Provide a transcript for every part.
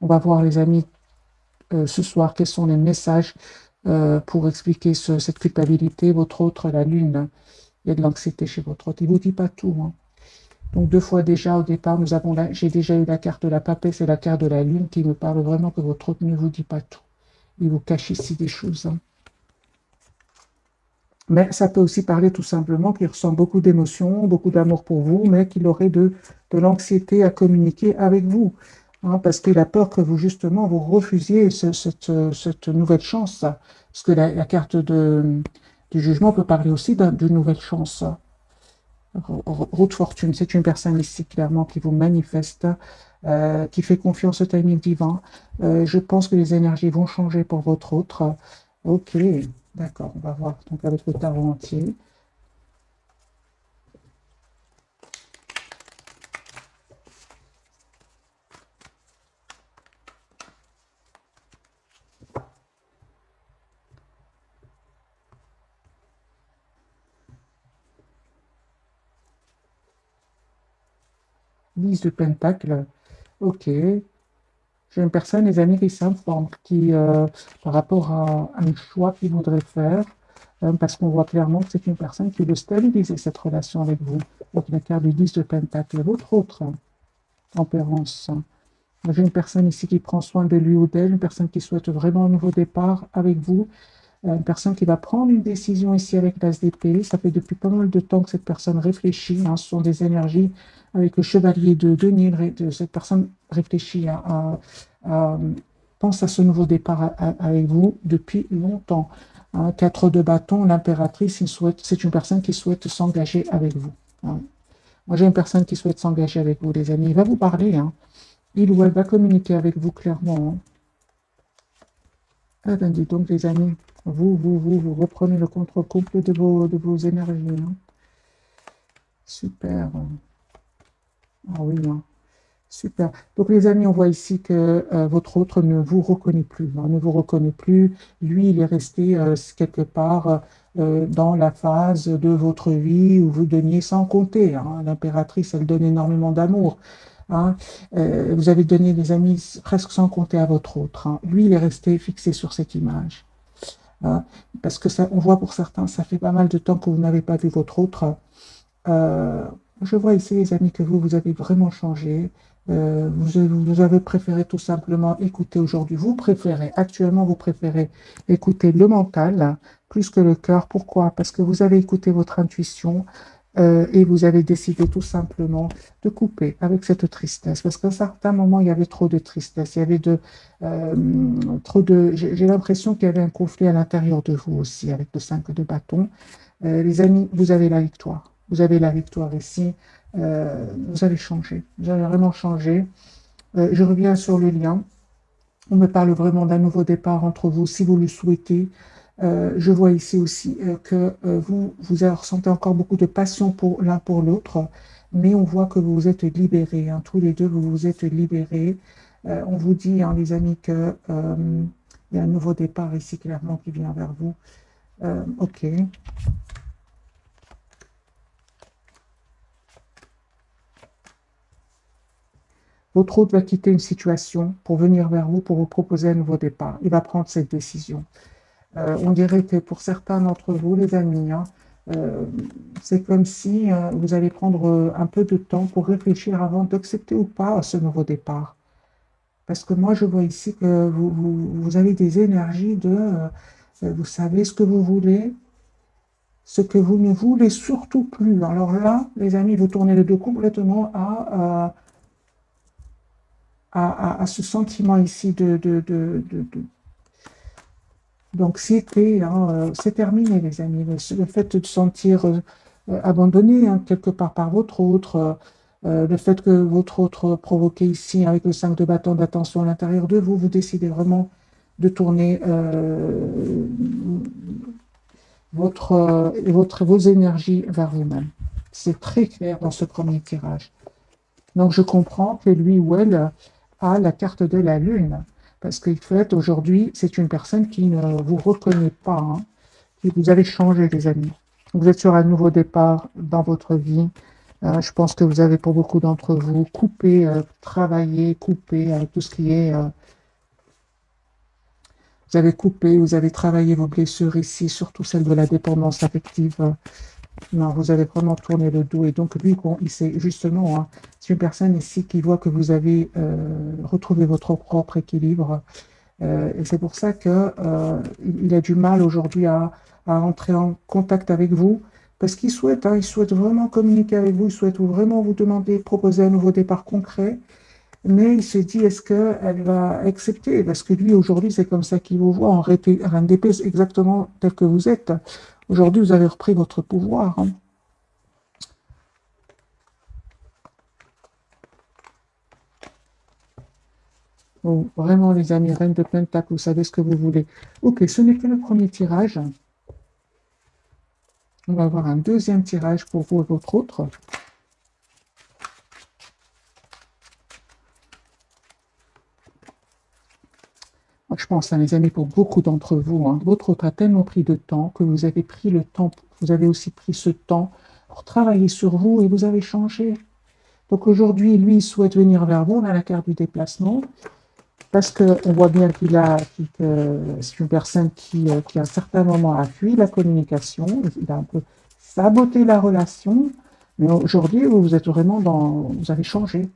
On va voir, les amis, ce soir, quels sont les messages pour expliquer cette culpabilité. Votre autre, la lune, il y a de l'anxiété chez votre autre. Il ne vous dit pas tout, hein. Donc deux fois déjà au départ, j'ai déjà eu la carte de la papesse et la carte de la lune qui me parle vraiment que votre autre ne vous dit pas tout. Il vous cache ici des choses, hein. Mais ça peut aussi parler tout simplement qu'il ressent beaucoup d'émotions, beaucoup d'amour pour vous, mais qu'il aurait de l'anxiété à communiquer avec vous, hein, parce qu'il a peur que vous, justement, vous refusiez cette nouvelle chance. Parce que la carte du jugement peut parler aussi d'une nouvelle chance. Route fortune, c'est une personne ici clairement qui vous manifeste, qui fait confiance au timing divin. Je pense que les énergies vont changer pour votre autre. Ok, d'accord, on va voir donc avec le tarot entier. Lise de Pentacle, ok. J'ai une personne, les amis, qui s'informe, par rapport à un choix qu'il voudrait faire, parce qu'on voit clairement que c'est une personne qui veut stabiliser cette relation avec vous. Donc la carte du 10 de Pentacle, votre autre, tempérance. J'ai une personne ici qui prend soin de lui ou d'elle, une personne qui souhaite vraiment un nouveau départ avec vous, une personne qui va prendre une décision ici avec l'As d'épée. Ça fait depuis pas mal de temps que cette personne réfléchit, hein. Ce sont des énergies avec le chevalier de Denis. Cette personne réfléchit pense à ce nouveau départ avec vous depuis longtemps, hein. 4 de bâton, l'impératrice, c'est une personne qui souhaite s'engager avec vous, hein. Moi, j'ai une personne qui souhaite s'engager avec vous, les amis. Il va vous parler, hein. Il ou elle va communiquer avec vous clairement, hein. Ah ben dis donc, les amis, vous reprenez le contre-couple de vos énergies, hein. Super. Ah oui, hein. Super. Donc les amis, on voit ici que votre autre ne vous reconnaît plus, hein, ne vous reconnaît plus. Lui, il est resté quelque part dans la phase de votre vie où vous donniez sans compter, hein. L'impératrice, elle donne énormément d'amour, hein. Vous avez donné, les amis, presque sans compter à votre autre, hein. Lui, il est resté fixé sur cette image, hein, parce que ça, on voit pour certains, ça fait pas mal de temps que vous n'avez pas vu votre autre. Euh, je vois ici, les amis, que vous avez vraiment changé. Vous avez préféré tout simplement écouter aujourd'hui. Actuellement, vous préférez écouter le mental, hein, plus que le cœur. Pourquoi? Parce que vous avez écouté votre intuition, et vous avez décidé tout simplement de couper avec cette tristesse. Parce qu'à un certain moment, il y avait trop de tristesse. Il y avait euh, j'ai l'impression qu'il y avait un conflit à l'intérieur de vous aussi, avec le 5 de bâton. Les amis, vous avez la victoire. Vous avez la victoire ici. Vous avez changé. Vous avez vraiment changé. Je reviens sur le lien. On me parle vraiment d'un nouveau départ entre vous, si vous le souhaitez. Je vois ici aussi que vous ressentez encore beaucoup de passion pour l'un pour l'autre, mais on voit que vous vous êtes libérés, hein. Tous les deux, vous vous êtes libérés. On vous dit, hein, les amis, que il y a un nouveau départ ici, clairement, qui vient vers vous. Ok. Votre hôte va quitter une situation pour venir vers vous pour vous proposer un nouveau départ. Il va prendre cette décision. On dirait que pour certains d'entre vous, les amis, hein, euh, c'est comme si vous allez prendre un peu de temps pour réfléchir avant d'accepter ou pas ce nouveau départ. Parce que moi, je vois ici que vous avez des énergies vous savez ce que vous voulez, ce que vous ne voulez surtout plus. Alors là, les amis, vous tournez le dos complètement à ce sentiment ici d'anxiété, hein. C'est terminé, les amis. Le fait de se sentir abandonné, hein, quelque part par votre autre, le fait que votre autre provoqué ici avec le 5 de bâton d'attention à l'intérieur de vous, vous décidez vraiment de tourner vos énergies vers vous-même. C'est très clair dans ce premier tirage. Donc, je comprends que lui ou elle a la carte de la lune, parce qu'en fait, aujourd'hui, c'est une personne qui ne vous reconnaît pas, hein. Vous avez changé, les amis. Vous êtes sur un nouveau départ dans votre vie. Je pense que vous avez, pour beaucoup d'entre vous, coupé, travaillé, coupé tout ce qui est... vous avez coupé, vous avez travaillé vos blessures ici, surtout celle de la dépendance affective. Non, vous avez vraiment tourné le dos. Et donc, lui, bon, il sait justement, hein, c'est une personne ici qui voit que vous avez retrouvé votre propre équilibre. Et c'est pour ça que il a du mal aujourd'hui à entrer en contact avec vous. Parce qu'il souhaite, hein, il souhaite vraiment communiquer avec vous, il souhaite vraiment vous demander, proposer un nouveau départ concret. Mais il se dit, est-ce qu'elle va accepter? Parce que lui, aujourd'hui, c'est comme ça qu'il vous voit, en RNDP, c'est exactement tel que vous êtes. Aujourd'hui, vous avez repris votre pouvoir, hein. Bon, vraiment, les amis, Reine de Pentacle, vous savez ce que vous voulez. Ok, ce n'est que le premier tirage. On va avoir un deuxième tirage pour vous et votre autre. Moi, je pense, hein, les amis, pour beaucoup d'entre vous, hein, votre autre a tellement pris de temps que vous avez pris le temps, vous avez aussi pris ce temps pour travailler sur vous et vous avez changé. Donc aujourd'hui, lui, il souhaite venir vers vous. On a la carte du déplacement parce qu'on voit bien que c'est une personne qui, à un certain moment, a fui la communication. Il a un peu saboté la relation. Mais aujourd'hui, vous êtes vraiment vous avez changé.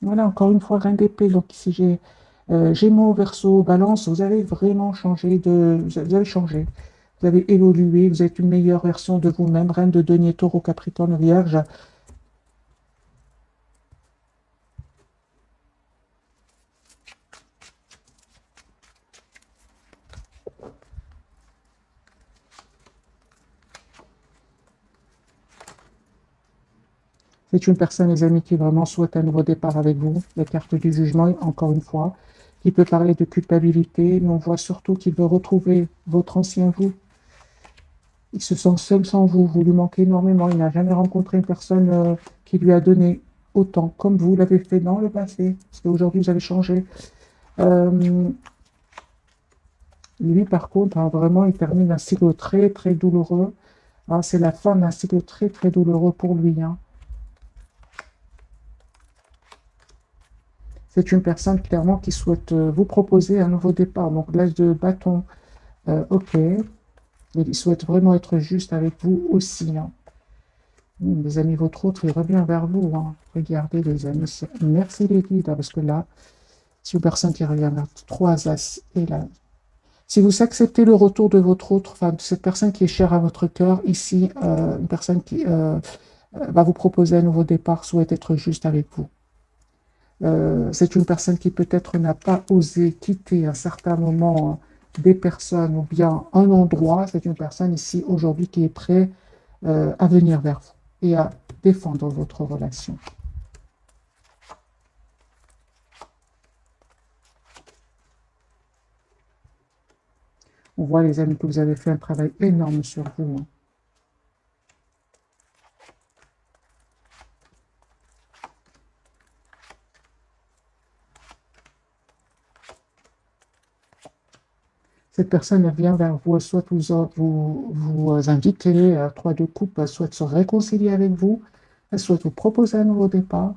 Voilà, encore une fois, reine d'épée. Donc ici, j'ai Gémeaux, Verseau, Balance. Vous avez vraiment changé vous avez changé. Vous avez évolué. Vous êtes une meilleure version de vous-même. Reine de denier, Taureau, Capricorne, Vierge. C'est une personne, les amis, qui vraiment souhaite un nouveau départ avec vous. La carte du jugement, encore une fois, qui peut parler de culpabilité, mais on voit surtout qu'il veut retrouver votre ancien vous. Il se sent seul sans vous, vous lui manquez énormément. Il n'a jamais rencontré une personne qui lui a donné autant, comme vous l'avez fait dans le passé, parce qu'aujourd'hui, vous avez changé. Euh, Lui, par contre, hein, vraiment, il termine un cycle très, très douloureux. Hein, c'est la fin d'un cycle très, très douloureux pour lui, hein. C'est une personne clairement qui souhaite vous proposer un nouveau départ. Donc l'âge de bâton, ok. Il souhaite vraiment être juste avec vous aussi, hein. Les amis, votre autre, il revient vers vous, hein. Regardez les amis, merci les guides, hein, parce que là, c'est une personne qui revient vers trois as. Et là, si vous acceptez le retour de votre autre, enfin de cette personne qui est chère à votre cœur, ici, une personne qui va vous proposer un nouveau départ, souhaite être juste avec vous. C'est une personne qui peut-être n'a pas osé quitter à un certain moment des personnes ou bien un endroit. C'est une personne ici aujourd'hui qui est prête à venir vers vous et à défendre votre relation. On voit, les amis, que vous avez fait un travail énorme sur vous, hein. Cette personne elle vient vers vous, soit vous inviter, trois de coupe, soit se réconcilier avec vous, elle souhaite vous proposer un nouveau départ.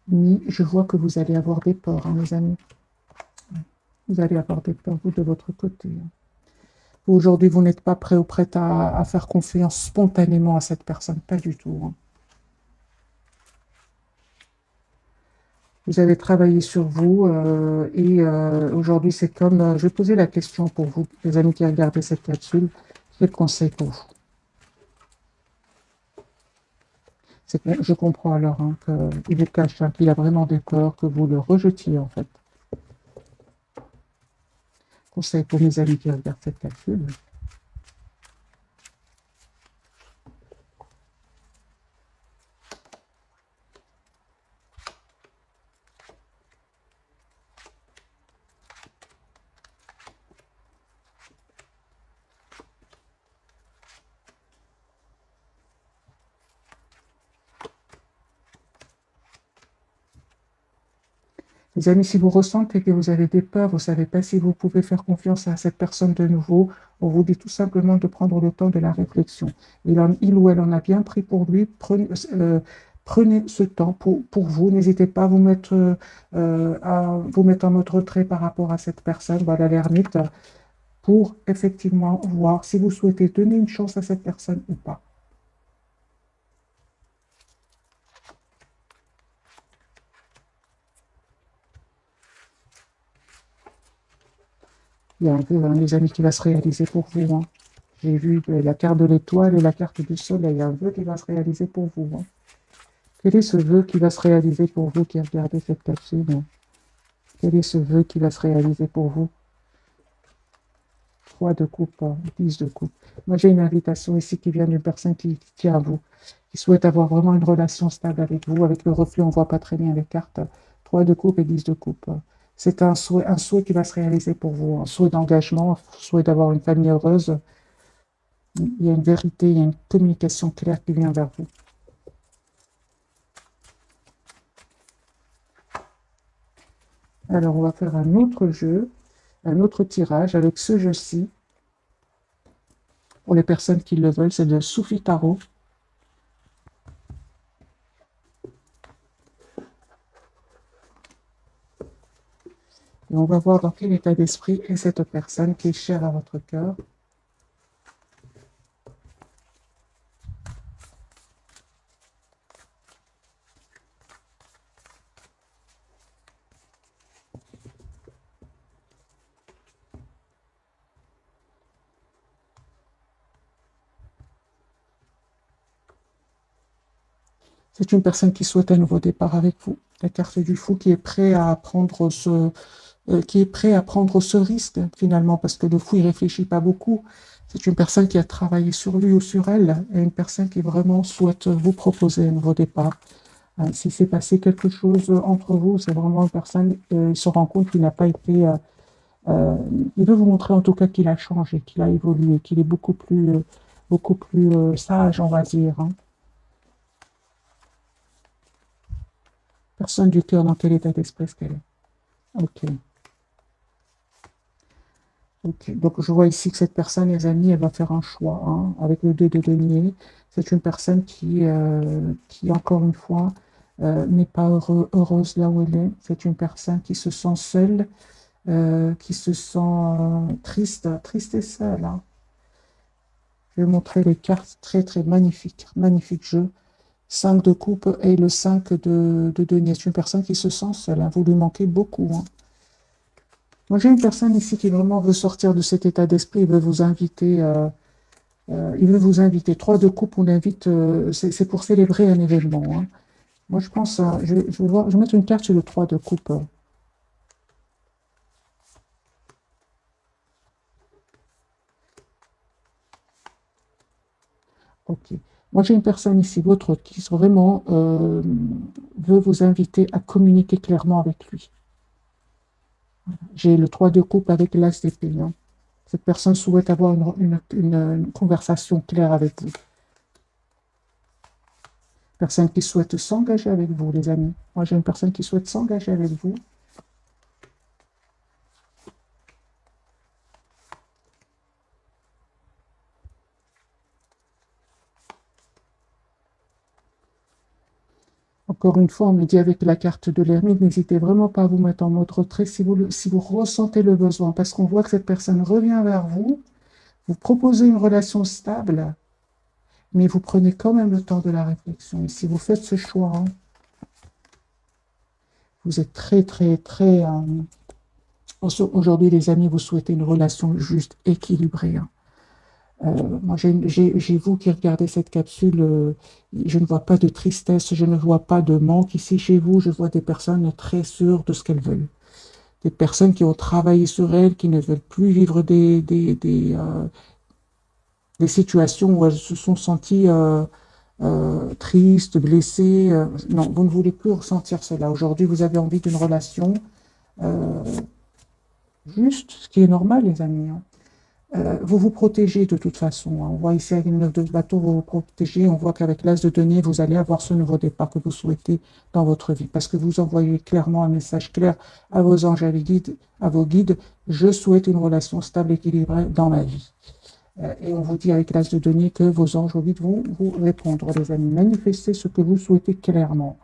Mais je vois que vous allez avoir des peurs, hein, les amis. Vous allez avoir des peurs, vous, de votre côté, hein. Aujourd'hui, vous n'êtes pas prêt ou prête à faire confiance spontanément à cette personne, pas du tout, hein. Vous avez travaillé sur vous et aujourd'hui, c'est comme, je vais poser la question pour vous, les amis qui regardent cette capsule, quel conseil pour vous? Je comprends alors, hein, qu'il vous cache, hein, qu'il a vraiment des peurs, que vous le rejetiez en fait. Conseil pour mes amis qui regardent cette capsule. Les amis, si vous ressentez que vous avez des peurs, vous ne savez pas si vous pouvez faire confiance à cette personne de nouveau, on vous dit tout simplement de prendre le temps de la réflexion. Il ou elle en a bien pris pour lui. Prenez ce temps pour vous. N'hésitez pas à vous mettre en mode retrait par rapport à cette personne, voilà l'ermite, pour effectivement voir si vous souhaitez donner une chance à cette personne ou pas. Il y a un peu, hein, les amis, qui va se réaliser pour vous, hein. J'ai vu la carte de l'étoile et la carte du soleil. Il y a un vœu qui va se réaliser pour vous, hein. Quel est ce vœu qui va se réaliser pour vous qui regardez cette capsule, hein? Quel est ce vœu qui va se réaliser pour vous? 3 de coupe, 10 de coupe. Moi, j'ai une invitation ici qui vient d'une personne qui tient à vous, qui souhaite avoir vraiment une relation stable avec vous. Avec le reflet, on ne voit pas très bien les cartes. 3 de coupe et 10 de coupe. C'est un souhait qui va se réaliser pour vous, un souhait d'engagement, un souhait d'avoir une famille heureuse. Il y a une vérité, il y a une communication claire qui vient vers vous. Alors, on va faire un autre jeu, un autre tirage avec ce jeu-ci. Pour les personnes qui le veulent, c'est le Soufi Tarot. Et on va voir dans quel état d'esprit est cette personne qui est chère à votre cœur. C'est une personne qui souhaite un nouveau départ avec vous. La carte du fou qui est prêt à prendre ce risque finalement, parce que le fou il réfléchit pas beaucoup. C'est une personne qui a travaillé sur lui ou sur elle, et une personne qui vraiment souhaite vous proposer un nouveau départ. Si c'est passé quelque chose entre vous, c'est vraiment une personne qui se rend compte qu'il n'a pas été. Il veut vous montrer en tout cas qu'il a changé, qu'il a évolué, qu'il est beaucoup plus sage, on va dire, hein. Personne du cœur, dans quel état d'esprit est-ce qu'elle est? Ok. Ok. Donc, je vois ici que cette personne, les amis, elle va faire un choix, hein, avec le 2 de denier. C'est une personne qui encore une fois, n'est pas heureuse là où elle est. C'est une personne qui se sent seule, qui se sent triste et seule, hein. Je vais montrer les cartes très, très magnifiques. Magnifique jeu. 5 de coupe et le 5 de denier. C'est une personne qui se sent seule, hein. Vous lui manquez beaucoup, hein. Moi, j'ai une personne ici qui vraiment veut sortir de cet état d'esprit. Il veut vous inviter. Il veut vous inviter. 3 de coupe, on l'invite. C'est pour célébrer un événement, hein. Moi, je pense. Je vais mettre une carte sur le 3 de coupe. Ok. Moi, j'ai une personne ici, votre, qui vraiment veut vous inviter à communiquer clairement avec lui. J'ai le 3 de coupe avec l'as d'épée, hein. Cette personne souhaite avoir une conversation claire avec vous. Personne qui souhaite s'engager avec vous, les amis. Moi, j'ai une personne qui souhaite s'engager avec vous. Encore une fois, on me dit avec la carte de l'ermite, n'hésitez vraiment pas à vous mettre en mode retrait si vous ressentez le besoin, parce qu'on voit que cette personne revient vers vous, vous proposez une relation stable, mais vous prenez quand même le temps de la réflexion. Et si vous faites ce choix, hein, vous êtes très, très, très... aujourd'hui, les amis, vous souhaitez une relation juste, équilibrée, hein. Moi, j'ai vous qui regardez cette capsule, je ne vois pas de tristesse, je ne vois pas de manque ici chez vous, je vois des personnes très sûres de ce qu'elles veulent. Des personnes qui ont travaillé sur elles, qui ne veulent plus vivre des situations où elles se sont senties tristes, blessées. Non, vous ne voulez plus ressentir cela. Aujourd'hui, vous avez envie d'une relation juste, ce qui est normal, les amis, hein. Vous vous protégez de toute façon, hein. On voit ici avec une 9 de bateau, vous vous protégez. On voit qu'avec l'as de denier, vous allez avoir ce nouveau départ que vous souhaitez dans votre vie. Parce que vous envoyez clairement un message clair à vos anges, à vos guides. Je souhaite une relation stable, équilibrée dans ma vie. Et on vous dit avec l'as de denier que vos anges, vos guides vont vous répondre, les amis. Manifestez ce que vous souhaitez clairement.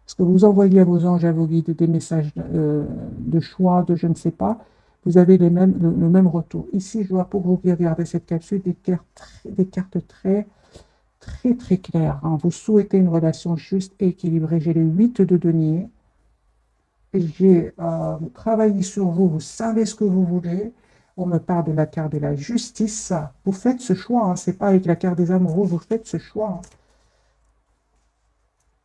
Parce que vous envoyez à vos anges, à vos guides des messages de choix, de je ne sais pas, vous avez le même retour. Ici, je vois pour vous qui regardez cette capsule des cartes très claires, hein. Vous souhaitez une relation juste et équilibrée. J'ai les 8 de denier. J'ai travaillé sur vous, vous savez ce que vous voulez. On me parle de la carte de la justice. Vous faites ce choix, hein. C'est pas avec la carte des amoureux, vous faites ce choix, hein.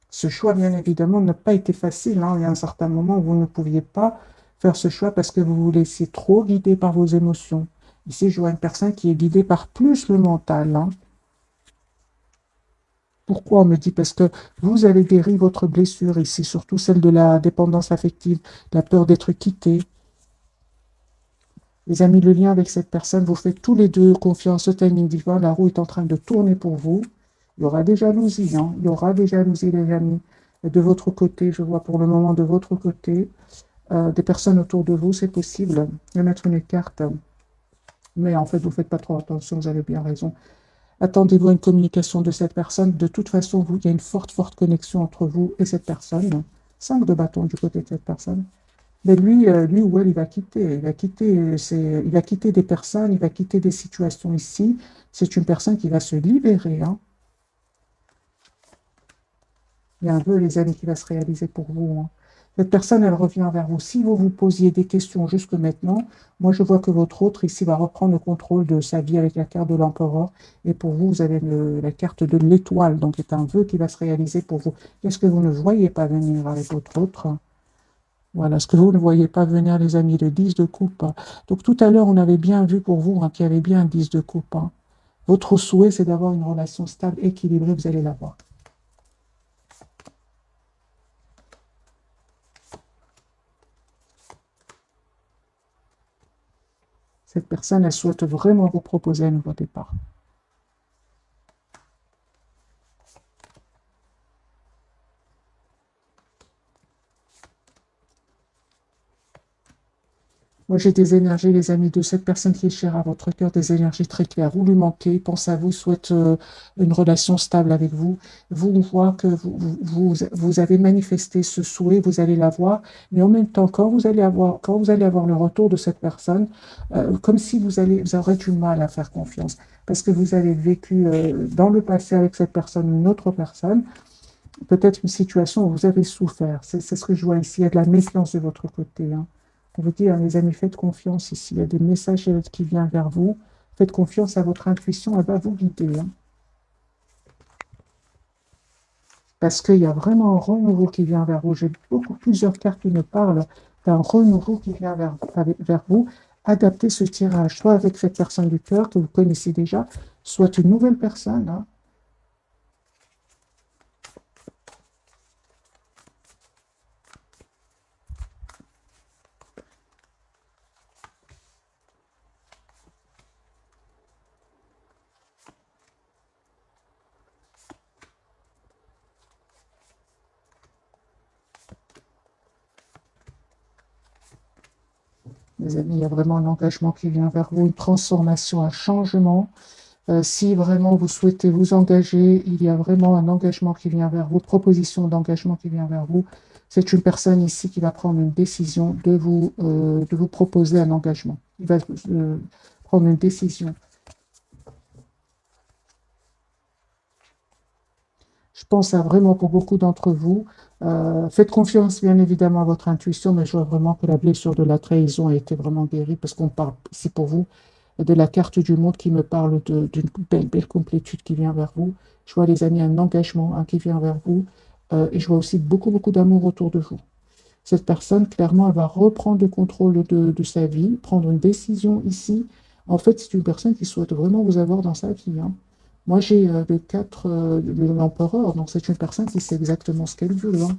Ce choix, bien évidemment, n'a pas été facile, hein. Il y a un certain moment où vous ne pouviez pas faire ce choix parce que vous vous laissiez trop guider par vos émotions. Ici, je vois une personne qui est guidée par plus le mental, hein. Pourquoi on me dit? Parce que vous avez guéri votre blessure ici, surtout celle de la dépendance affective, la peur d'être quitté. Les amis, le lien avec cette personne, vous faites tous les deux confiance au timing divin. La roue est en train de tourner pour vous. Il y aura des jalousies, hein. Il y aura des jalousies, les amis. Et de votre côté, je vois pour le moment de votre côté, des personnes autour de vous, c'est possible de mettre une carte. Mais en fait, vous ne faites pas trop attention, vous avez bien raison. Attendez-vous à une communication de cette personne. De toute façon, il y a une forte connexion entre vous et cette personne. 5 de bâton du côté de cette personne. Mais lui ou elle, il va quitter. Il va quitter des personnes, il va quitter des situations ici. C'est une personne qui va se libérer, hein. Il y a un vœu, les amis, qui va se réaliser pour vous, hein. Cette personne, elle revient vers vous. Si vous vous posiez des questions jusque maintenant, moi, je vois que votre autre ici va reprendre le contrôle de sa vie avec la carte de l'empereur. Et pour vous, vous avez la carte de l'étoile. Donc, c'est un vœu qui va se réaliser pour vous. Qu'est-ce que vous ne voyez pas venir avec votre autre? Voilà, ce que vous ne voyez pas venir, les amis, le 10 de coupe. Donc tout à l'heure, on avait bien vu pour vous, hein, qu'il y avait bien un 10 de coupe, hein. Votre souhait, c'est d'avoir une relation stable, équilibrée, vous allez l'avoir. Cette personne, elle souhaite vraiment vous proposer un nouveau départ. Moi, j'ai des énergies, les amis, de cette personne qui est chère à votre cœur, des énergies très claires. Vous lui manquez, il pense à vous, souhaite une relation stable avec vous. Vous, on voit que vous avez manifesté ce souhait, vous allez l'avoir. Mais en même temps, quand vous allez avoir le retour de cette personne, comme si vous aurez du mal à faire confiance. Parce que vous avez vécu dans le passé avec cette personne, une autre personne, peut-être une situation où vous avez souffert. C'est ce que je vois ici. Il y a de la méfiance de votre côté, hein. On vous dit, hein, les amis, faites confiance ici. Il y a des messages qui viennent vers vous. Faites confiance à votre intuition, elle va vous guider, hein. Parce qu'il y a vraiment un renouveau qui vient vers vous. J'ai plusieurs cartes qui me parlent d'un renouveau qui vient vers vous. Adaptez ce tirage, soit avec cette personne du cœur que vous connaissez déjà, soit une nouvelle personne, hein. Les amis, il y a vraiment un engagement qui vient vers vous, une transformation, un changement. Si vraiment vous souhaitez vous engager, il y a vraiment un engagement qui vient vers vous, proposition d'engagement qui vient vers vous. C'est une personne ici qui va prendre une décision de vous proposer un engagement. Il va prendre une décision. Je pense à vraiment pour beaucoup d'entre vous. Faites confiance bien évidemment à votre intuition, mais je vois vraiment que la blessure de la trahison a été vraiment guérie parce qu'on parle ici pour vous de la carte du monde qui me parle d'une belle complétude qui vient vers vous. Je vois les amis un engagement, hein, qui vient vers vous, et je vois aussi beaucoup d'amour autour de vous. Cette personne, clairement, elle va reprendre le contrôle de sa vie, prendre une décision ici. En fait, c'est une personne qui souhaite vraiment vous avoir dans sa vie, hein. Moi, j'ai le 4 de l'empereur, donc c'est une personne qui sait exactement ce qu'elle veut, hein.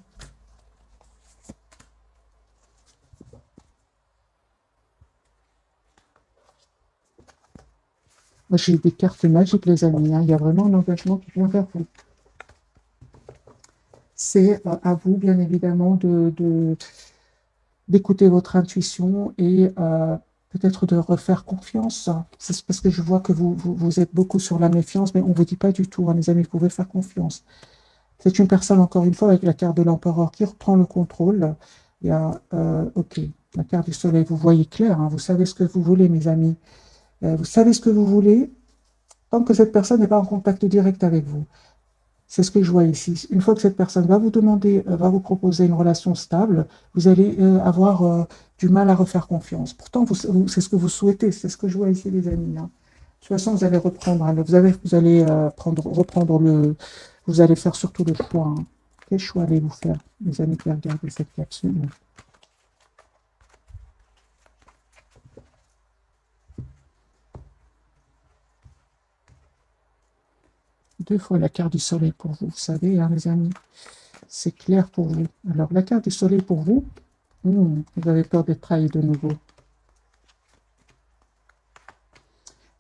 Moi, j'ai des cartes magiques, les amis, hein. Il y a vraiment un engagement qui vient vers vous. C'est à vous, bien évidemment, d'écouter votre intuition et peut-être de refaire confiance. C'est parce que je vois que vous êtes beaucoup sur la méfiance, mais on ne vous dit pas du tout, hein, les amis, vous pouvez faire confiance. C'est une personne, encore une fois, avec la carte de l'empereur qui reprend le contrôle. Il y a, ok, la carte du soleil, vous voyez clair, hein, vous savez ce que vous voulez, mes amis. Vous savez ce que vous voulez, tant que cette personne n'est pas en contact direct avec vous. C'est ce que je vois ici. Une fois que cette personne va vous demander, va vous proposer une relation stable, vous allez avoir du mal à refaire confiance. Pourtant, c'est ce que vous souhaitez, c'est ce que je vois ici, les amis, hein. De toute façon, vous allez reprendre, hein, vous allez reprendre vous allez faire surtout le choix, hein. Quel choix allez-vous faire, les amis qui regardent cette capsule? Deux fois la carte du soleil pour vous, vous savez, hein, les amis. C'est clair pour vous. Alors, la carte du soleil pour vous, vous avez peur d'être trahi de nouveau.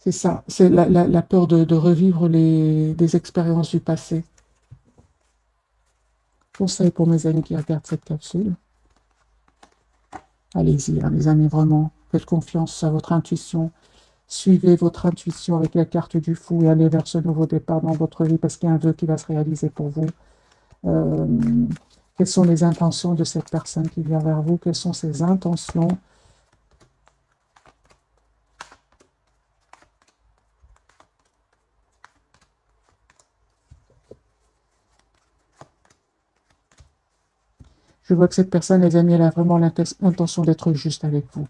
C'est ça, c'est la peur de revivre des expériences du passé. Conseil pour mes amis qui regardent cette capsule. Allez-y, hein, les amis, vraiment. Faites confiance à votre intuition. Suivez votre intuition avec la carte du fou et allez vers ce nouveau départ dans votre vie parce qu'il y a un vœu qui va se réaliser pour vous. Euh, quelles sont les intentions de cette personne qui vient vers vous? Quelles sont ses intentions? Je vois que cette personne, les amis, elle a vraiment l'intention d'être juste avec vous.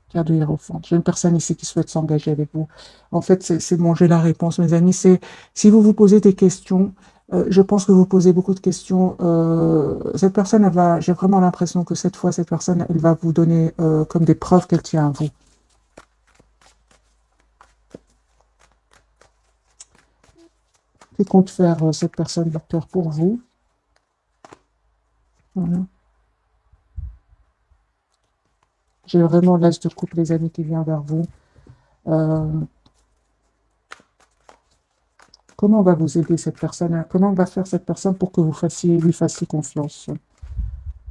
Carte de Hiérophante. J'ai une personne ici qui souhaite s'engager avec vous. En fait, c'est bon, j'ai la réponse, mes amis. C'est si vous vous posez des questions, je pense que vous posez beaucoup de questions. Cette personne, j'ai vraiment l'impression que cette fois, cette personne, elle va vous donner comme des preuves qu'elle tient à vous. Que compte faire cette personne, docteur, pour vous? Voilà. J'ai vraiment l'as de coupe, les amis, qui vient vers vous. Comment va vous aider cette personne? Comment va faire cette personne pour que vous lui fassiez confiance?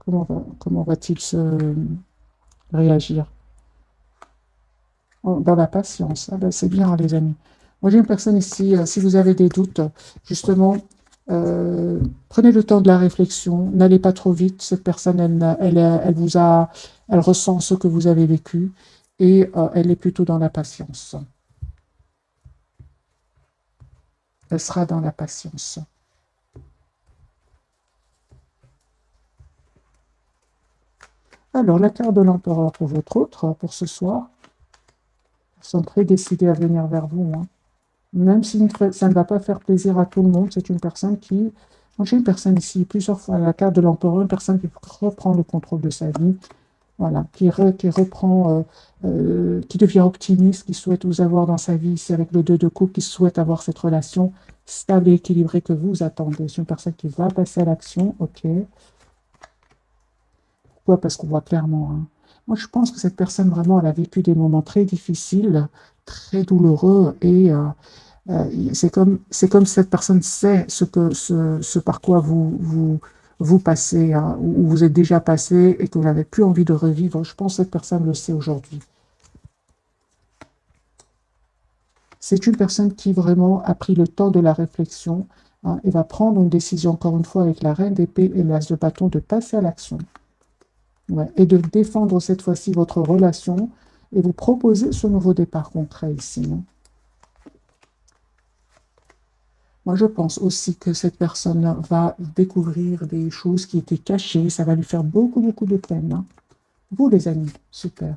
Comment va-t-il se réagir? Dans la patience. Ah ben, c'est bien, les amis. Moi, j'ai une personne ici, si vous avez des doutes, justement, prenez le temps de la réflexion, n'allez pas trop vite. Cette personne, elle ressent ce que vous avez vécu et elle est plutôt dans la patience. Elle sera dans la patience. Alors, la carte de l'empereur pour votre autre, pour ce soir. Ils sont très décidés à venir vers vous, hein. Même si ça ne va pas faire plaisir à tout le monde, c'est une personne qui... Moi, j'ai une personne ici, plusieurs fois, la carte de l'empereur, une personne qui reprend le contrôle de sa vie, voilà, qui reprend, qui devient optimiste, qui souhaite vous avoir dans sa vie, ici avec le 2 de coupe, qui souhaite avoir cette relation stable et équilibrée que vous attendez. C'est une personne qui va passer à l'action, ok. Pourquoi? Parce qu'on voit clairement, hein. Moi, je pense que cette personne, vraiment, elle a vécu des moments très difficiles, très douloureux, et c'est comme si cette personne sait ce par quoi vous passez, hein, ou vous êtes déjà passé et que vous n'avez plus envie de revivre. Je pense que cette personne le sait aujourd'hui. C'est une personne qui vraiment a pris le temps de la réflexion, hein, et va prendre une décision, encore une fois, avec la reine d'épée et l'as de bâton, de passer à l'action. Ouais, et de défendre cette fois-ci votre relation et vous proposer ce nouveau départ concret ici, hein. Moi, je pense aussi que cette personne va découvrir des choses qui étaient cachées. Ça va lui faire beaucoup, beaucoup de peine, hein. Vous, les amis, super.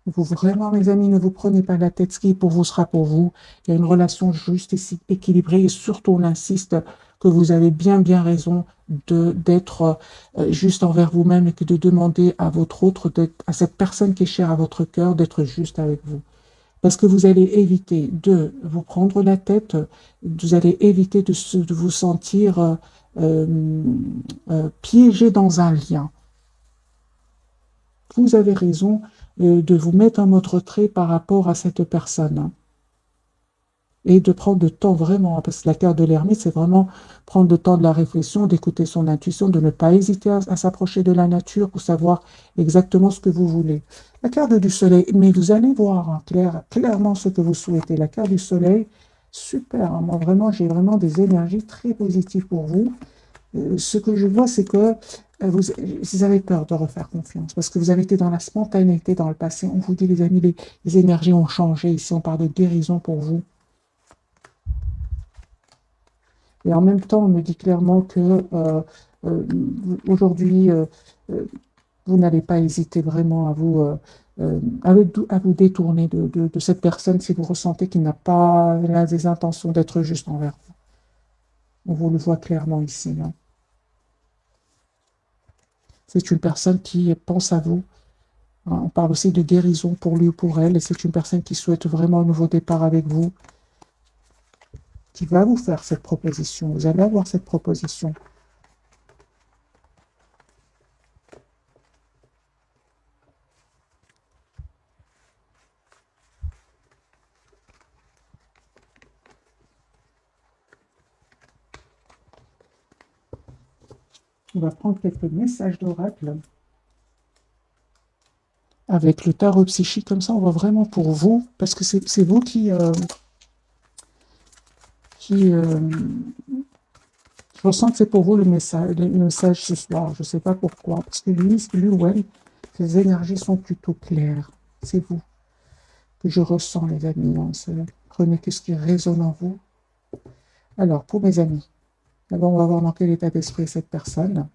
Vous, vraiment, mes amis, ne vous prenez pas la tête. Ce qui est pour vous sera pour vous. Il y a une relation juste et équilibrée. Et surtout, on insiste que vous avez bien, bien raison d'être juste envers vous-même et que de demander à votre autre, à cette personne qui est chère à votre cœur, d'être juste avec vous. Parce que vous allez éviter de vous prendre la tête, vous allez éviter de vous sentir piégé dans un lien. Vous avez raison de vous mettre en mode retrait par rapport à cette personne, hein, et de prendre le temps vraiment, parce que la carte de l'ermite, c'est vraiment prendre le temps de la réflexion, d'écouter son intuition, de ne pas hésiter à s'approcher de la nature pour savoir exactement ce que vous voulez. La carte du soleil, mais vous allez voir, hein, clairement ce que vous souhaitez. La carte du soleil, super, hein. Moi, vraiment, j'ai vraiment des énergies très positives pour vous. Ce que je vois, c'est que vous avez peur de refaire confiance parce que vous avez été dans la spontanéité dans le passé. On vous dit, les amis, les énergies ont changé. Ici, on parle de guérison pour vous. Et en même temps, on me dit clairement que euh, aujourd'hui, euh, vous n'allez pas hésiter vraiment à vous détourner de cette personne si vous ressentez qu'il n'a pas des intentions d'être juste envers vous. On vous le voit clairement ici, hein. C'est une personne qui pense à vous. Hein. On parle aussi de guérison pour lui ou pour elle. Et c'est une personne qui souhaite vraiment un nouveau départ avec vous, qui va vous faire cette proposition. Vous allez avoir cette proposition. On va prendre quelques messages d'oracle avec le tarot psychique. Comme ça, on voit vraiment pour vous, parce que c'est vous qui je ressens que c'est pour vous le message ce soir. Je ne sais pas pourquoi, parce que lui ou elle, ses énergies sont plutôt claires. C'est vous que je ressens, les amis. Hein. Prenez ce qui résonne en vous. Alors, pour mes amis, d'abord, on va voir dans quel état d'esprit est cette personne.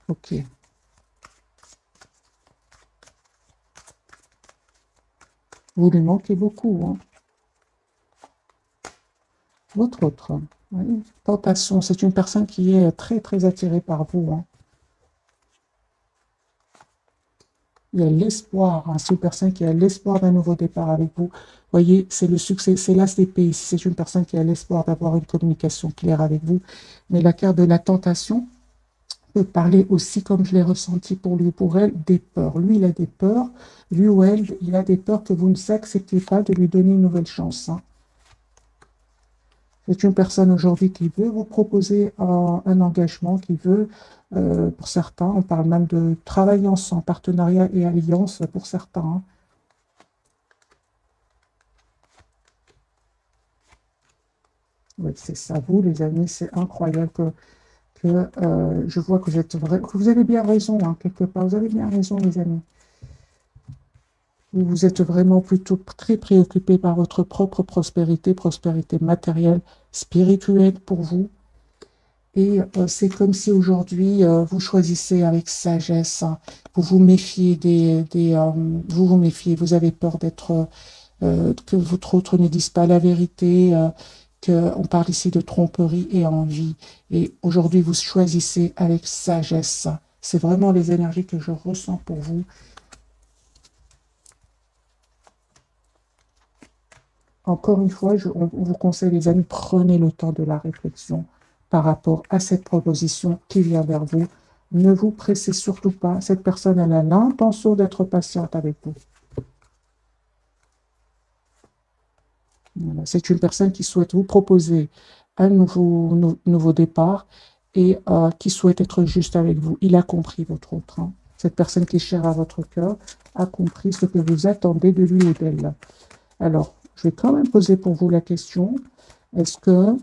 Ok. Vous lui manquez beaucoup, hein. Votre autre, oui. Tentation, c'est une personne qui est très, très attirée par vous, hein. Il y a l'espoir, hein. C'est une personne qui a l'espoir d'un nouveau départ avec vous. Voyez, c'est le succès, c'est l'as d'épée ici. C'est une personne qui a l'espoir d'avoir une communication claire avec vous. Mais la carte de la tentation peut parler aussi, comme je l'ai ressenti pour lui ou pour elle, des peurs. Lui, il a des peurs. Lui ou elle, il a des peurs que vous ne acceptez pas de lui donner une nouvelle chance, hein. C'est une personne aujourd'hui qui veut vous proposer un engagement, qui veut, pour certains, on parle même de travailler ensemble, partenariat et alliance pour certains, hein. Oui, c'est ça, vous, les amis, c'est incroyable que je vois que que vous avez bien raison, hein, quelque part. Vous avez bien raison, les amis. Vous êtes vraiment plutôt très préoccupé par votre propre prospérité, prospérité matérielle, spirituelle pour vous. Et c'est comme si aujourd'hui, vous choisissez avec sagesse, hein. Vous vous méfiez vous vous méfiez, vous avez peur que votre autre ne dise pas la vérité, qu'on parle ici de tromperie et envie. Et aujourd'hui, vous choisissez avec sagesse. C'est vraiment les énergies que je ressens pour vous. Encore une fois, on vous conseille, les amis, prenez le temps de la réflexion par rapport à cette proposition qui vient vers vous. Ne vous pressez surtout pas. Cette personne, elle a l'intention d'être patiente avec vous. Voilà. C'est une personne qui souhaite vous proposer un nouveau départ et qui souhaite être juste avec vous. Il a compris votre autre, hein. Cette personne qui est chère à votre cœur a compris ce que vous attendez de lui ou d'elle. Alors, je vais quand même poser pour vous la question, est-ce que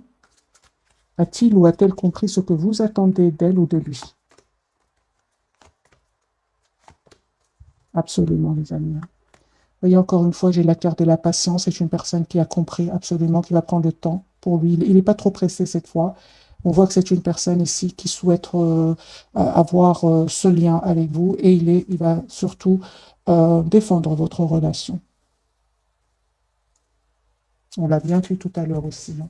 a-t-il ou a-t-elle compris ce que vous attendez d'elle ou de lui? Absolument, les amis. Voyez, encore une fois, j'ai la carte de la patience. C'est une personne qui a compris absolument, qui va prendre le temps pour lui. Il n'est pas trop pressé cette fois. On voit que c'est une personne ici qui souhaite avoir ce lien avec vous et il va surtout défendre votre relation. On l'a bien vu tout à l'heure aussi, hein.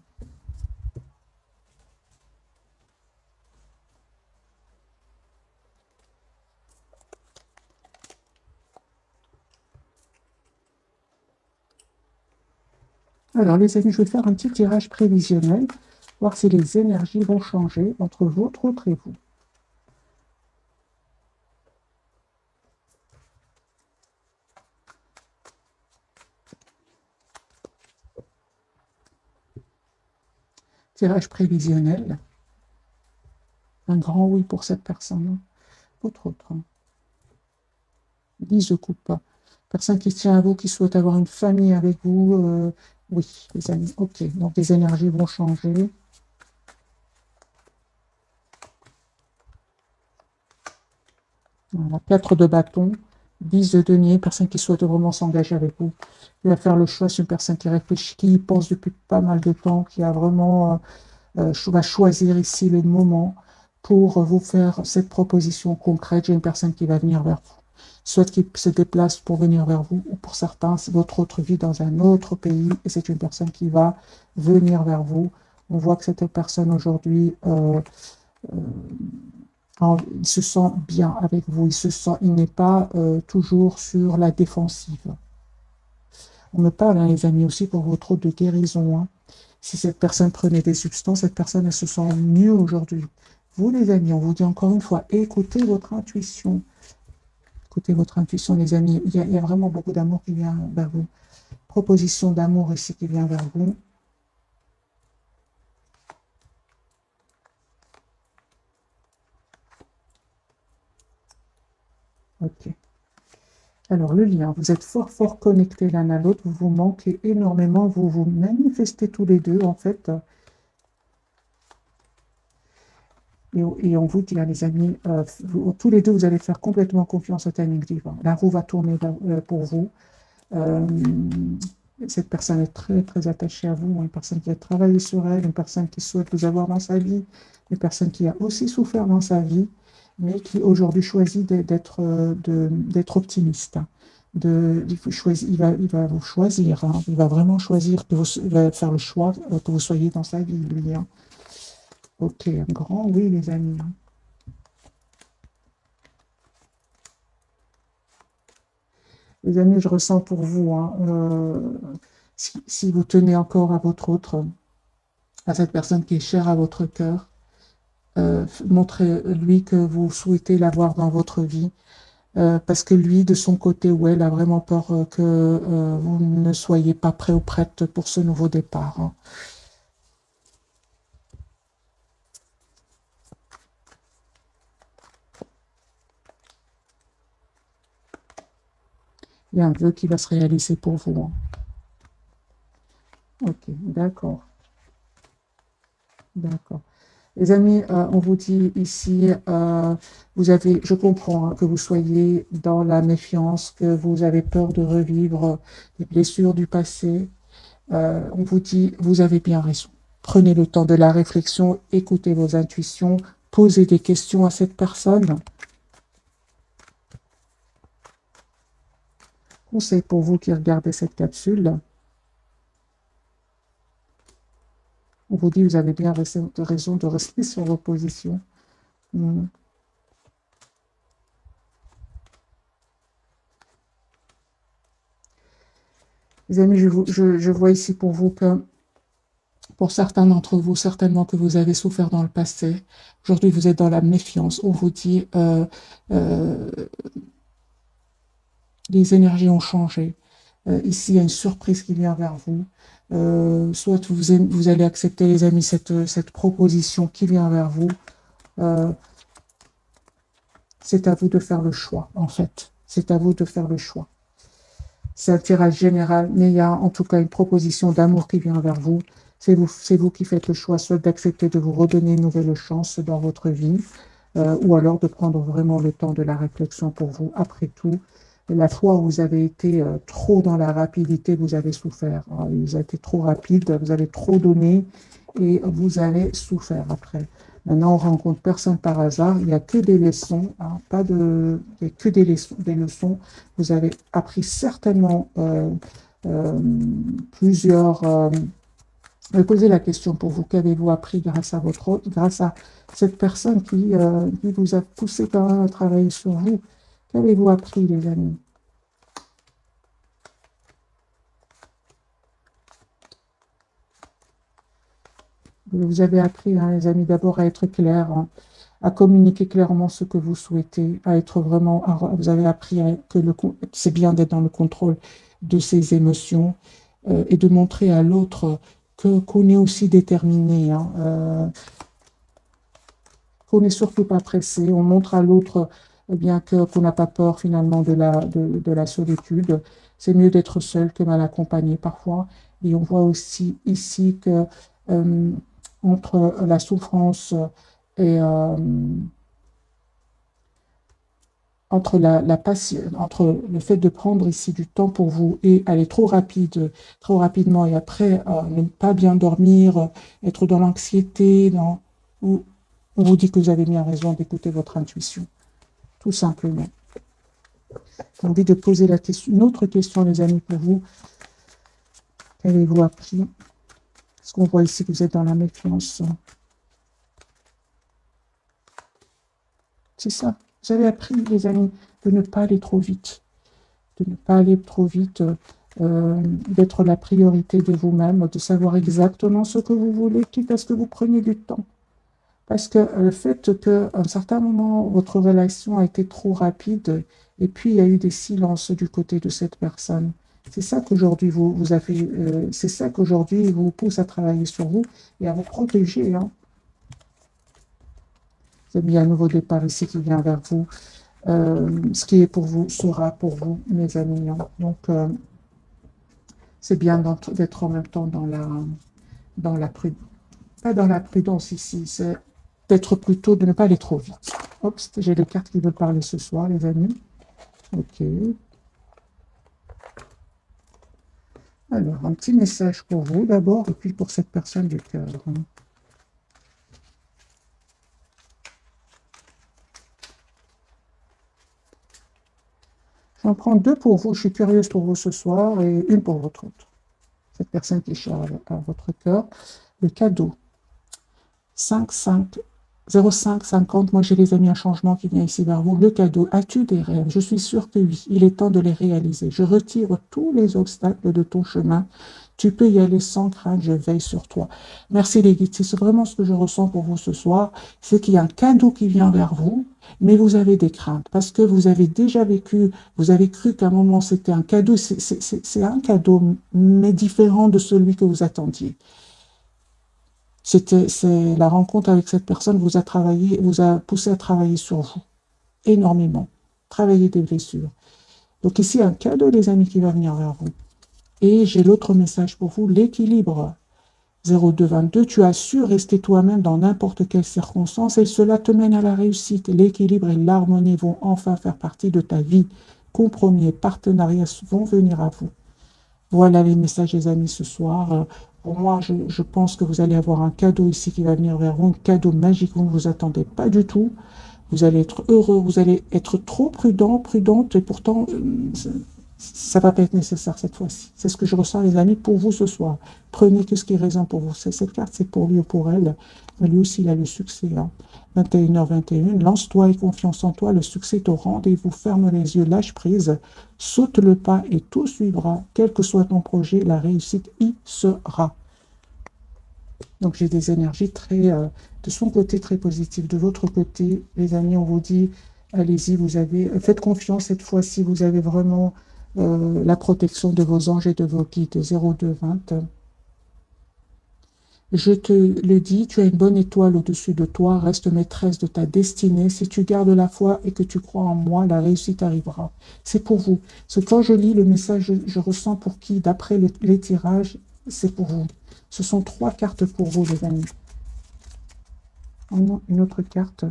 Alors, les amis, je vais faire un petit tirage prévisionnel, voir si les énergies vont changer entre votre autre et vous. Tirage prévisionnel. Un grand oui pour cette personne. Votre autre. 10 de coupe. Personne qui tient à vous, qui souhaite avoir une famille avec vous. Oui, les amis. Ok, donc les énergies vont changer. Voilà, 4 de bâton, 10 de denier, personne qui souhaite vraiment s'engager avec vous. Qui va faire le choix, c'est une personne qui réfléchit, qui y pense depuis pas mal de temps, qui a vraiment va choisir ici le moment pour vous faire cette proposition concrète. J'ai une personne qui va venir vers vous, soit qui se déplace pour venir vers vous, ou pour certains, c'est votre autre vie dans un autre pays, et c'est une personne qui va venir vers vous. On voit que cette personne aujourd'hui, il se sent bien avec vous, il n'est pas toujours sur la défensive. On me parle, hein, les amis, aussi pour votre autre de guérison. Hein. Si cette personne prenait des substances, cette personne, elle se sent mieux aujourd'hui. Vous, les amis, on vous dit encore une fois, écoutez votre intuition. Écoutez votre intuition, les amis. Il y a vraiment beaucoup d'amour qui vient vers vous. Proposition d'amour ici qui vient vers vous. Ok. Alors, le lien, vous êtes fort, fort connectés l'un à l'autre. Vous vous manquez énormément. Vous vous manifestez tous les deux, en fait. Et on vous dit, hein, les amis, tous les deux, vous allez faire complètement confiance au timing divin. La roue va tourner pour vous. Euh, cette personne est très, très attachée à vous, une personne qui a travaillé sur elle, une personne qui souhaite vous avoir dans sa vie, une personne qui a aussi souffert dans sa vie, mais qui aujourd'hui choisit d'être optimiste. Il va vous choisir, hein, il va vraiment choisir, il va faire le choix que vous soyez dans sa vie, lui. Hein. Ok, un grand oui, les amis. Hein. Les amis, je ressens pour vous, hein, si vous tenez encore à votre autre, à cette personne qui est chère à votre cœur, montrez-lui que vous souhaitez l'avoir dans votre vie, parce que lui, de son côté, ou elle, a vraiment peur que vous ne soyez pas prêt ou prête pour ce nouveau départ. Hein. Il y a un vœu qui va se réaliser pour vous. Hein. Ok, d'accord, d'accord. Les amis, on vous dit ici, je comprends hein, que vous soyez dans la méfiance, que vous avez peur de revivre les blessures du passé. On vous dit, vous avez bien raison. Prenez le temps de la réflexion, écoutez vos intuitions, posez des questions à cette personne. Conseil pour vous qui regardez cette capsule. On vous dit, vous avez bien raison de rester sur vos positions. Hmm. Les amis, je vois ici pour vous que pour certains d'entre vous, certainement que vous avez souffert dans le passé. Aujourd'hui, vous êtes dans la méfiance. On vous dit, euh, les énergies ont changé. Ici, il y a une surprise qui vient vers vous. Soit vous allez accepter, les amis, cette proposition qui vient vers vous. Euh, c'est à vous de faire le choix, en fait. C'est à vous de faire le choix. C'est un tirage général, mais il y a en tout cas une proposition d'amour qui vient vers vous. C'est vous qui faites le choix, soit d'accepter de vous redonner une nouvelle chance dans votre vie, ou alors de prendre vraiment le temps de la réflexion pour vous. Après tout, la fois où vous avez été trop dans la rapidité, vous avez souffert. Hein. Vous avez été trop rapide, vous avez trop donné et vous avez souffert après. Maintenant, on rencontre personne par hasard. Il n'y a que des leçons, hein, il n'y a que des leçons. Vous avez appris certainement euh, plusieurs. Je vais poser la question pour vous. Qu'avez-vous appris grâce à cette personne qui vous a poussé quand même à travailler sur vous? Qu'avez-vous appris, les amis? Vous avez appris, hein, les amis, d'abord à être clair, hein, à communiquer clairement ce que vous souhaitez, à être vraiment, vous avez appris que c'est bien d'être dans le contrôle de ses émotions et de montrer à l'autre que qu'on est aussi déterminé, hein, qu'on n'est surtout pas pressé. On montre à l'autre bien qu'on n'a pas peur finalement de la solitude. C'est mieux d'être seul que mal accompagné parfois. Et on voit aussi ici que euh, entre la souffrance et entre entre le fait de prendre ici du temps pour vous et aller trop rapidement et après ne pas bien dormir, être dans l'anxiété, on vous dit que vous avez bien raison d'écouter votre intuition, tout simplement. J'ai envie de poser une autre question, les amis, pour vous. Qu'avez-vous appris? Parce qu'on voit ici que vous êtes dans la méfiance. C'est ça. Vous avez appris, les amis, de ne pas aller trop vite. De ne pas aller trop vite, d'être la priorité de vous-même, de savoir exactement ce que vous voulez, quitte à ce que vous preniez du temps. Parce que le fait qu'à un certain moment, votre relation a été trop rapide, et puis il y a eu des silences du côté de cette personne. C'est ça qu'aujourd'hui vous avez, c'est ça qu'aujourd'hui vous pousse à travailler sur vous et à vous protéger, hein. C'est bien un nouveau départ ici qui vient vers vous. Ce qui est pour vous sera pour vous, mes amis, hein. Donc, c'est bien d'être en même temps dans la prudence. Pas dans la prudence ici, c'est d'être plutôt, de ne pas aller trop vite. Hop, j'ai les cartes qui veulent parler ce soir, les amis. Ok. Alors, un petit message pour vous d'abord, et puis pour cette personne du cœur, hein. J'en prends deux pour vous, je suis curieuse pour vous ce soir, et une pour votre autre. Cette personne qui est chère à votre cœur. Le cadeau. 5, 5, 05, 50. Moi, j'ai les amis un changement qui vient ici vers vous. Le cadeau. As-tu des rêves? Je suis sûre que oui. Il est temps de les réaliser. Je retire tous les obstacles de ton chemin. Tu peux y aller sans crainte. Je veille sur toi. Merci les guides. C'est vraiment ce que je ressens pour vous ce soir. C'est qu'il y a un cadeau qui vient vers vous, mais vous avez des craintes parce que vous avez déjà vécu, vous avez cru qu'à un moment c'était un cadeau. C'est un cadeau, mais différent de celui que vous attendiez. C'est la rencontre avec cette personne vous a poussé à travailler sur vous énormément, travailler des blessures. Donc ici, un cadeau, les amis, qui va venir vers vous. Et j'ai l'autre message pour vous, l'équilibre. 0222, tu as su rester toi-même dans n'importe quelle circonstance et cela te mène à la réussite. L'équilibre et l'harmonie vont enfin faire partie de ta vie. Compromis et partenariats vont venir à vous. Voilà les messages, les amis, ce soir. Pour moi, je pense que vous allez avoir un cadeau ici qui va venir vers vous, un cadeau magique, vous ne vous attendez pas du tout. Vous allez être heureux, vous allez être trop prudent, prudente, et pourtant, ça va pas être nécessaire cette fois-ci. C'est ce que je ressens, les amis, pour vous ce soir. Prenez que ce qui est raison pour vous. Cette carte, c'est pour lui ou pour elle. Mais lui aussi, il a le succès, hein. 21h21, lance-toi et confiance en toi. Le succès est au rendez-vous. Ferme les yeux, lâche prise, saute le pas et tout suivra. Quel que soit ton projet, la réussite y sera. Donc, j'ai des énergies de son côté très positives. De votre côté, les amis, on vous dit, allez-y, faites confiance cette fois-ci. Vous avez vraiment la protection de vos anges et de vos guides. 0220. Je te le dis, tu as une bonne étoile au-dessus de toi, reste maîtresse de ta destinée. Si tu gardes la foi et que tu crois en moi, la réussite arrivera. C'est pour vous. Quand je lis le message, je ressens pour qui, d'après les tirages, c'est pour vous. Ce sont 3 cartes pour vous, les amis. Une autre carte,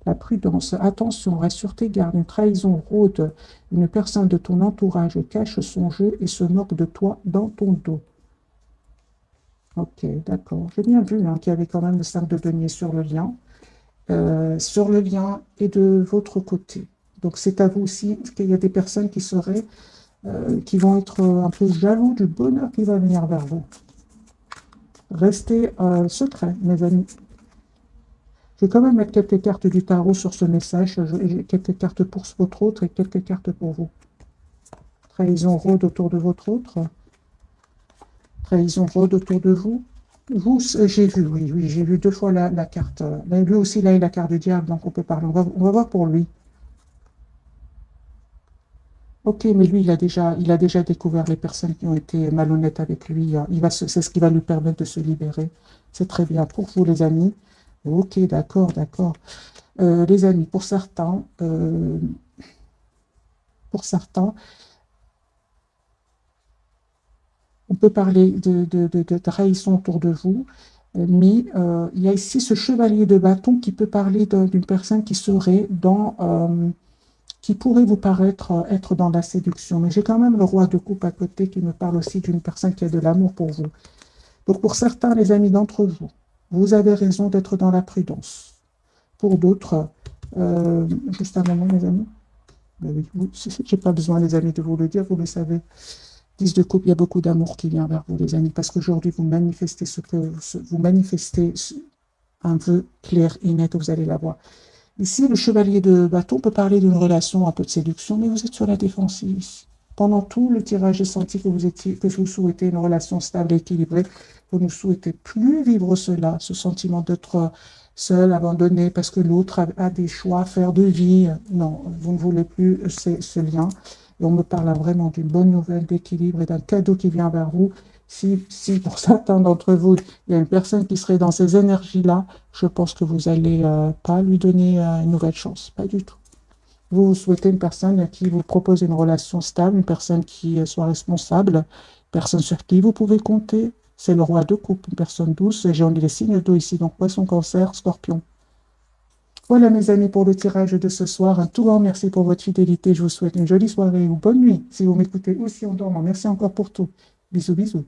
la prudence. Attention, reste sur tes gardes. Une trahison rôde. Une personne de ton entourage cache son jeu et se moque de toi dans ton dos. Ok, d'accord. J'ai bien vu hein, qu'il y avait quand même le 5 de denier sur le lien. Sur le lien et de votre côté. Donc c'est à vous aussi qu'il y a des personnes qui vont être un peu jaloux du bonheur qui va venir vers vous. Restez secret, mes amis. Je vais quand même mettre quelques cartes du tarot sur ce message. J'ai quelques cartes pour votre autre et quelques cartes pour vous. Trahison rôde autour de votre autre. Trahison rôde autour de vous. Vous, j'ai vu, oui, oui, j'ai vu deux fois la carte. Mais lui aussi, là, il a la carte du diable, donc on peut parler. On va voir pour lui. Ok, mais lui, il a déjà découvert les personnes qui ont été malhonnêtes avec lui. C'est ce qui va lui permettre de se libérer. C'est très bien. Pour vous, les amis. Ok, d'accord, d'accord. Les amis, pour certains, on peut parler de trahison autour de vous, mais il y a ici ce chevalier de bâton qui peut parler d'une personne qui serait qui pourrait vous paraître être dans la séduction. Mais j'ai quand même le roi de coupe à côté qui me parle aussi d'une personne qui a de l'amour pour vous. Donc pour certains, les amis d'entre vous, vous avez raison d'être dans la prudence. Pour d'autres, juste un moment, les amis. Ben oui, j'ai pas besoin, les amis, de vous le dire, vous le savez. 10 de coupe, il y a beaucoup d'amour qui vient vers vous, les amis, parce qu'aujourd'hui, vous manifestez vous manifestez un vœu clair et net, vous allez l'avoir. Ici, le chevalier de bâton peut parler d'une relation un peu de séduction, mais vous êtes sur la défensive ici. Pendant tout le tirage, j'ai senti que vous souhaitez une relation stable et équilibrée. Vous ne souhaitez plus vivre cela, ce sentiment d'être seul, abandonné, parce que l'autre a des choix à faire de vie. Non, vous ne voulez plus ce lien. Et on me parle vraiment d'une bonne nouvelle d'équilibre et d'un cadeau qui vient vers vous. Si pour certains d'entre vous, il y a une personne qui serait dans ces énergies-là, je pense que vous allez pas lui donner une nouvelle chance, pas du tout. Vous souhaitez une personne qui vous propose une relation stable, une personne qui soit responsable, une personne sur qui vous pouvez compter. C'est le roi de coupe, une personne douce. J'ai les signes d'eau ici, donc poisson, cancer, scorpion. Voilà mes amis pour le tirage de ce soir. Un tout grand merci pour votre fidélité. Je vous souhaite une jolie soirée ou bonne nuit si vous m'écoutez aussi en dormant. Merci encore pour tout. Bisous, bisous.